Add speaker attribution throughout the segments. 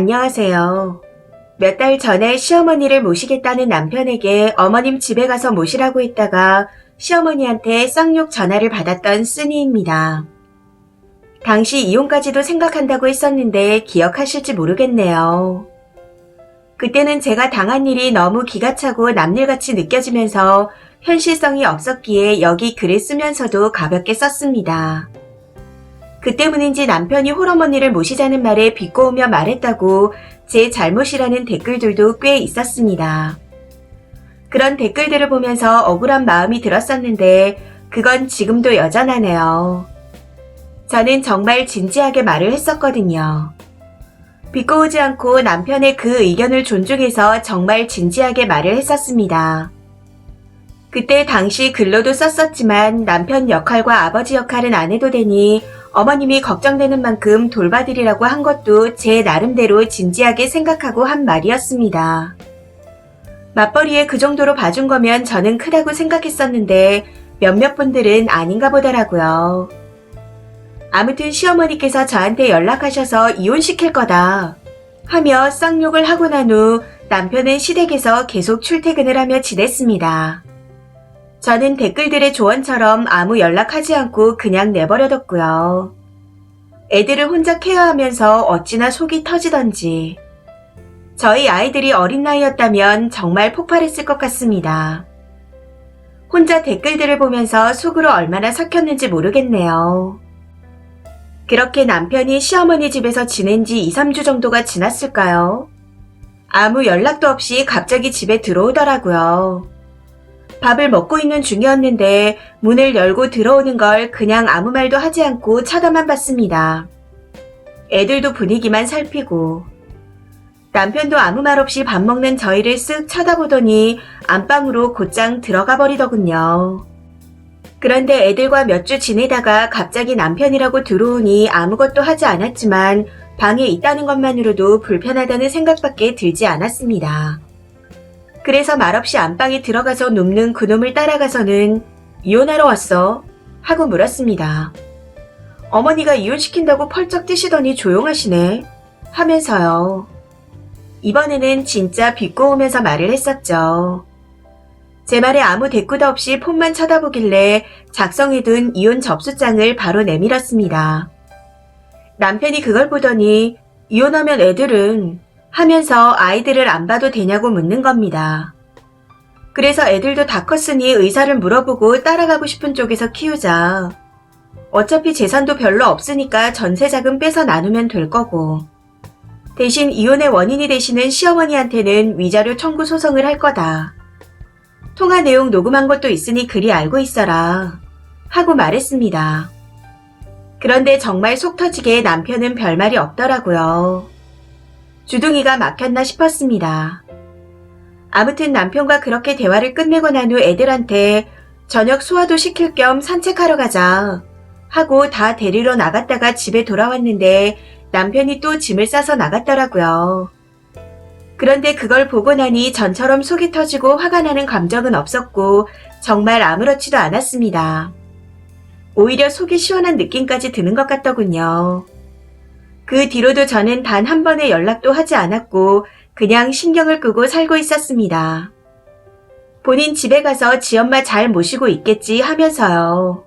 Speaker 1: 안녕하세요. 몇 달 전에 시어머니를 모시겠다는 남편에게 어머님 집에 가서 모시라고 했다가 시어머니한테 쌍욕 전화를 받았던 쓰니입니다. 당시 이혼까지도 생각한다고 했었는데 기억하실지 모르겠네요. 그때는 제가 당한 일이 너무 기가 차고 남일같이 느껴지면서 현실성이 없었기에 여기 글을 쓰면서도 가볍게 썼습니다. 그 때문인지 남편이 홀어머니를 모시자는 말에 비꼬으며 말했다고 제 잘못이라는 댓글들도 꽤 있었습니다. 그런 댓글들을 보면서 억울한 마음이 들었었는데 그건 지금도 여전하네요. 저는 정말 진지하게 말을 했었거든요. 비꼬우지 않고 남편의 그 의견을 존중해서 정말 진지하게 말을 했었습니다. 그때 당시 글로도 썼었지만 남편 역할과 아버지 역할은 안 해도 되니 어머님이 걱정되는 만큼 돌봐드리라고 한 것도 제 나름대로 진지하게 생각하고 한 말이었습니다. 맞벌이에 그 정도로 봐준 거면 저는 크다고 생각했었는데 몇몇 분들은 아닌가 보더라고요. 아무튼 시어머니께서 저한테 연락하셔서 이혼시킬 거다 하며 쌍욕을 하고 난 후 남편은 시댁에서 계속 출퇴근을 하며 지냈습니다. 저는 댓글들의 조언처럼 아무 연락하지 않고 그냥 내버려뒀고요. 애들을 혼자 케어하면서 어찌나 속이 터지던지. 저희 아이들이 어린 나이였다면 정말 폭발했을 것 같습니다. 혼자 댓글들을 보면서 속으로 얼마나 삭혔는지 모르겠네요. 그렇게 남편이 시어머니 집에서 지낸 지 2, 3주 정도가 지났을까요? 아무 연락도 없이 갑자기 집에 들어오더라고요. 밥을 먹고 있는 중이었는데 문을 열고 들어오는 걸 그냥 아무 말도 하지 않고 쳐다만 봤습니다. 애들도 분위기만 살피고 남편도 아무 말 없이 밥 먹는 저희를 쓱 쳐다보더니 안방으로 곧장 들어가 버리더군요. 그런데 애들과 몇 주 지내다가 갑자기 남편이라고 들어오니 아무것도 하지 않았지만 방에 있다는 것만으로도 불편하다는 생각밖에 들지 않았습니다. 그래서 말없이 안방에 들어가서 눕는 그놈을 따라가서는 이혼하러 왔어? 하고 물었습니다. 어머니가 이혼시킨다고 펄쩍 뛰시더니 조용하시네 하면서요. 이번에는 진짜 비꼬으면서 말을 했었죠. 제 말에 아무 대꾸도 없이 폰만 쳐다보길래 작성해둔 이혼 접수장을 바로 내밀었습니다. 남편이 그걸 보더니 이혼하면 애들은 하면서 아이들을 안 봐도 되냐고 묻는 겁니다. 그래서 애들도 다 컸으니 의사를 물어보고 따라가고 싶은 쪽에서 키우자. 어차피 재산도 별로 없으니까 전세자금 빼서 나누면 될 거고. 대신 이혼의 원인이 되시는 시어머니한테는 위자료 청구 소송을 할 거다. 통화 내용 녹음한 것도 있으니 그리 알고 있어라. 하고 말했습니다. 그런데 정말 속 터지게 남편은 별말이 없더라고요. 주둥이가 막혔나 싶었습니다. 아무튼 남편과 그렇게 대화를 끝내고 난 후 애들한테 저녁 소화도 시킬 겸 산책하러 가자 하고 다 데리러 나갔다가 집에 돌아왔는데 남편이 또 짐을 싸서 나갔더라고요. 그런데 그걸 보고 나니 전처럼 속이 터지고 화가 나는 감정은 없었고 정말 아무렇지도 않았습니다. 오히려 속이 시원한 느낌까지 드는 것 같더군요. 그 뒤로도 저는 단 한 번의 연락도 하지 않았고 그냥 신경을 끄고 살고 있었습니다. 본인 집에 가서 지엄마 잘 모시고 있겠지 하면서요.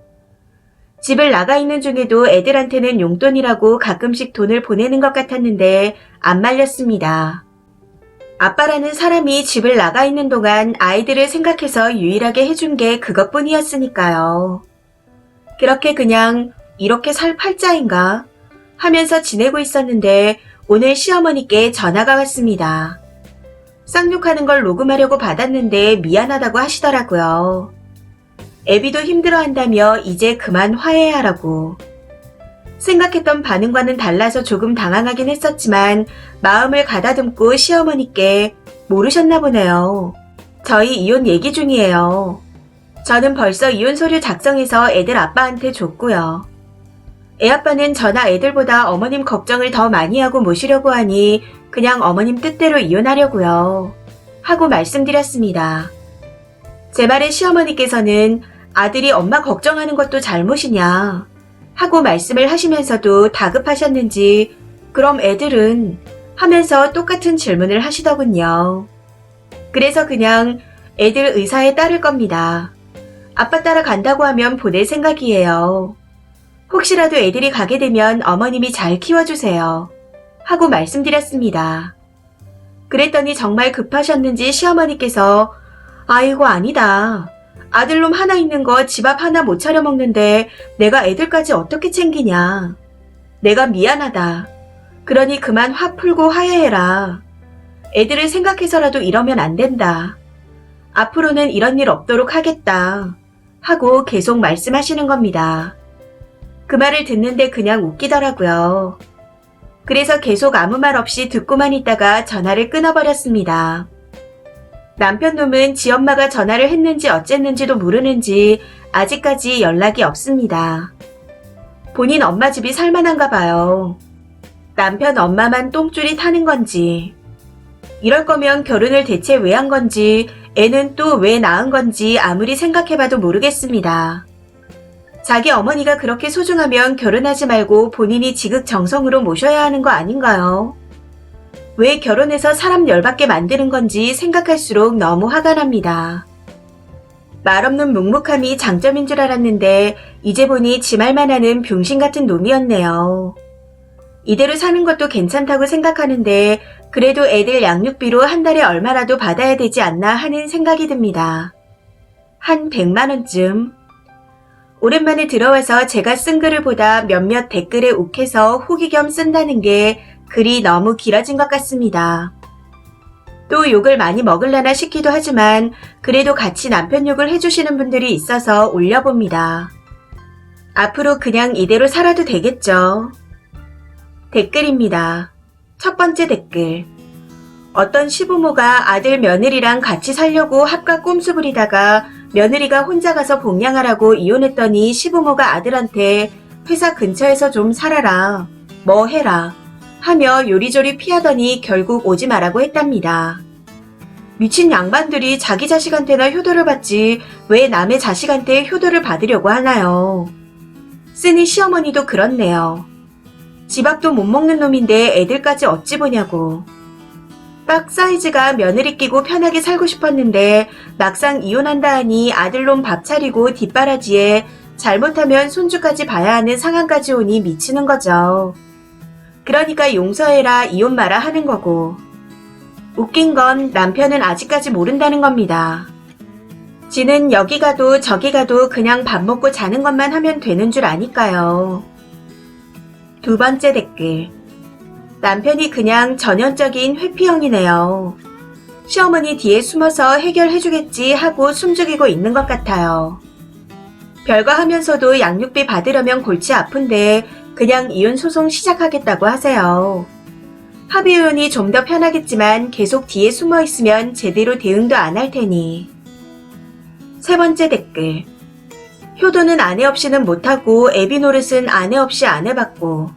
Speaker 1: 집을 나가 있는 중에도 애들한테는 용돈이라고 가끔씩 돈을 보내는 것 같았는데 안 말렸습니다. 아빠라는 사람이 집을 나가 있는 동안 아이들을 생각해서 유일하게 해준 게 그것뿐이었으니까요. 그렇게 그냥 이렇게 살 팔자인가 하면서 지내고 있었는데 오늘 시어머니께 전화가 왔습니다. 쌍욕하는 걸 녹음하려고 받았는데 미안하다고 하시더라고요. 애비도 힘들어한다며 이제 그만 화해하라고. 생각했던 반응과는 달라서 조금 당황하긴 했었지만 마음을 가다듬고 시어머니께 모르셨나 보네요. 저희 이혼 얘기 중이에요. 저는 벌써 이혼 서류 작성해서 애들 아빠한테 줬고요. 애아빠는 저나 애들보다 어머님 걱정을 더 많이 하고 모시려고 하니 그냥 어머님 뜻대로 이혼하려고요. 하고 말씀드렸습니다. 제 말에 시어머니께서는 아들이 엄마 걱정하는 것도 잘못이냐 하고 말씀을 하시면서도 다급하셨는지 그럼 애들은 하면서 똑같은 질문을 하시더군요. 그래서 그냥 애들 의사에 따를 겁니다. 아빠 따라 간다고 하면 보낼 생각이에요. 혹시라도 애들이 가게 되면 어머님이 잘 키워주세요. 하고 말씀드렸습니다. 그랬더니 정말 급하셨는지 시어머니께서 아이고 아니다. 아들놈 하나 있는 거 집 앞 하나 못 차려 먹는데 내가 애들까지 어떻게 챙기냐. 내가 미안하다. 그러니 그만 화 풀고 화해해라. 애들을 생각해서라도 이러면 안 된다. 앞으로는 이런 일 없도록 하겠다. 하고 계속 말씀하시는 겁니다. 그 말을 듣는데 그냥 웃기더라고요. 그래서 계속 아무 말 없이 듣고만 있다가 전화를 끊어버렸습니다. 남편 놈은 지 엄마가 전화를 했는지 어쨌는지도 모르는지 아직까지 연락이 없습니다. 본인 엄마 집이 살만한가 봐요. 남편 엄마만 똥줄이 타는 건지, 이럴 거면 결혼을 대체 왜 한 건지, 애는 또 왜 낳은 건지 아무리 생각해봐도 모르겠습니다. 자기 어머니가 그렇게 소중하면 결혼하지 말고 본인이 지극정성으로 모셔야 하는 거 아닌가요? 왜 결혼해서 사람 열받게 만드는 건지 생각할수록 너무 화가 납니다. 말없는 묵묵함이 장점인 줄 알았는데 이제 보니 지 말만 하는 병신 같은 놈이었네요. 이대로 사는 것도 괜찮다고 생각하는데 그래도 애들 양육비로 한 달에 얼마라도 받아야 되지 않나 하는 생각이 듭니다. 한 100만 원쯤. 오랜만에 들어와서 제가 쓴 글을 보다 몇몇 댓글에 욱해서 후기 겸 쓴다는 게 글이 너무 길어진 것 같습니다. 또 욕을 많이 먹을라나 싶기도 하지만 그래도 같이 남편 욕을 해주시는 분들이 있어서 올려봅니다. 앞으로 그냥 이대로 살아도 되겠죠. 댓글입니다. 첫 번째 댓글. 어떤 시부모가 아들 며느리랑 같이 살려고 합가 꼼수 부리다가 며느리가 혼자 가서 복양하라고 이혼했더니 시부모가 아들한테 회사 근처에서 좀 살아라, 뭐 해라 하며 요리조리 피하더니 결국 오지 말라고 했답니다. 미친 양반들이 자기 자식한테나 효도를 받지 왜 남의 자식한테 효도를 받으려고 하나요? 쓰니 시어머니도 그렇네요. 집 앞도 못 먹는 놈인데 애들까지 어찌 보냐고. 딱 사이즈가 며느리 끼고 편하게 살고 싶었는데 막상 이혼한다 하니 아들놈 밥 차리고 뒷바라지에 잘못하면 손주까지 봐야 하는 상황까지 오니 미치는 거죠. 그러니까 용서해라 이혼 마라 하는 거고. 웃긴 건 남편은 아직까지 모른다는 겁니다. 지는 여기 가도 저기 가도 그냥 밥 먹고 자는 것만 하면 되는 줄 아니까요. 두 번째 댓글. 남편이 그냥 전형적인 회피형이네요. 시어머니 뒤에 숨어서 해결해주겠지 하고 숨죽이고 있는 것 같아요. 별거 하면서도 양육비 받으려면 골치 아픈데 그냥 이혼 소송 시작하겠다고 하세요. 합의혼이 좀 더 편하겠지만 계속 뒤에 숨어 있으면 제대로 대응도 안 할 테니. 세 번째 댓글. 효도는 아내 없이는 못하고 애비 노릇은 아내 없이 안 해봤고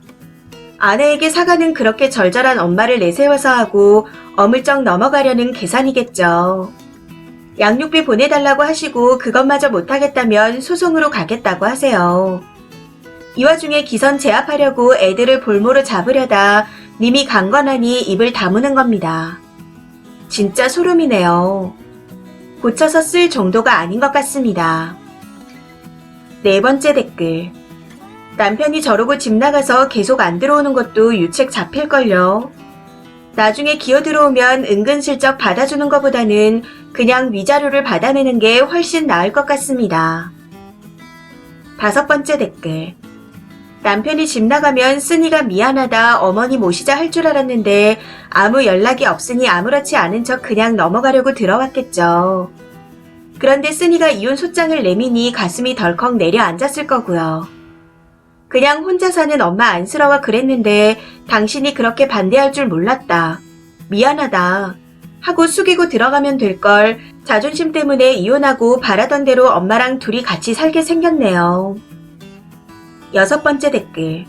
Speaker 1: 아내에게 사과는 그렇게 절절한 엄마를 내세워서 하고 어물쩍 넘어가려는 계산이겠죠. 양육비 보내달라고 하시고 그것마저 못하겠다면 소송으로 가겠다고 하세요. 이 와중에 기선 제압하려고 애들을 볼모로 잡으려다 님이 강건하니 입을 다무는 겁니다. 진짜 소름이네요. 고쳐서 쓸 정도가 아닌 것 같습니다. 네 번째 댓글. 남편이 저러고 집 나가서 계속 안 들어오는 것도 유책 잡힐걸요. 나중에 기어 들어오면 은근슬쩍 받아주는 것보다는 그냥 위자료를 받아내는 게 훨씬 나을 것 같습니다. 다섯 번째 댓글. 남편이 집 나가면 쓰니가 미안하다 어머니 모시자 할 줄 알았는데 아무 연락이 없으니 아무렇지 않은 척 그냥 넘어가려고 들어왔겠죠. 그런데 쓰니가 이혼 소장을 내미니 가슴이 덜컥 내려앉았을 거고요. 그냥 혼자 사는 엄마 안쓰러워 그랬는데 당신이 그렇게 반대할 줄 몰랐다. 미안하다. 하고 숙이고 들어가면 될 걸 자존심 때문에 이혼하고 바라던 대로 엄마랑 둘이 같이 살게 생겼네요. 여섯 번째 댓글.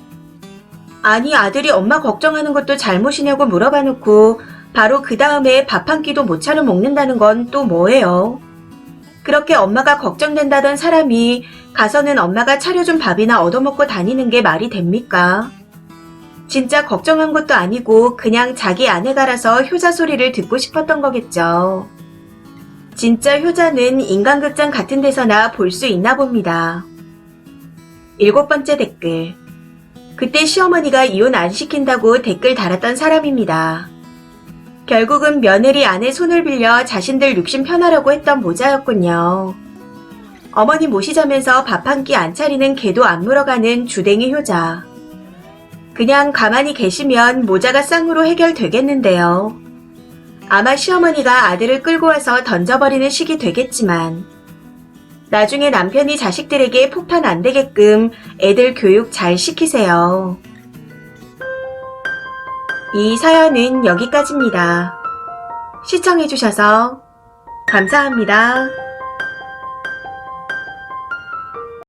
Speaker 1: 아니 아들이 엄마 걱정하는 것도 잘못이냐고 물어봐 놓고 바로 그 다음에 밥 한 끼도 못 차려 먹는다는 건 또 뭐예요? 그렇게 엄마가 걱정된다던 사람이 가서는 엄마가 차려준 밥이나 얻어먹고 다니는 게 말이 됩니까? 진짜 걱정한 것도 아니고 그냥 자기 아내가라서 효자 소리를 듣고 싶었던 거겠죠. 진짜 효자는 인간극장 같은 데서나 볼 수 있나 봅니다. 7번째 댓글. 그때 시어머니가 이혼 안 시킨다고 댓글 달았던 사람입니다. 결국은 며느리 아내 손을 빌려 자신들 욕심 편하려고 했던 모자였군요. 어머니 모시자면서 밥 한 끼 안 차리는 개도 안 물어가는 주댕이 효자. 그냥 가만히 계시면 모자가 쌍으로 해결되겠는데요. 아마 시어머니가 아들을 끌고 와서 던져버리는 식이 되겠지만 나중에 남편이 자식들에게 폭탄 안 되게끔 애들 교육 잘 시키세요. 이 사연은 여기까지입니다. 시청해주셔서 감사합니다.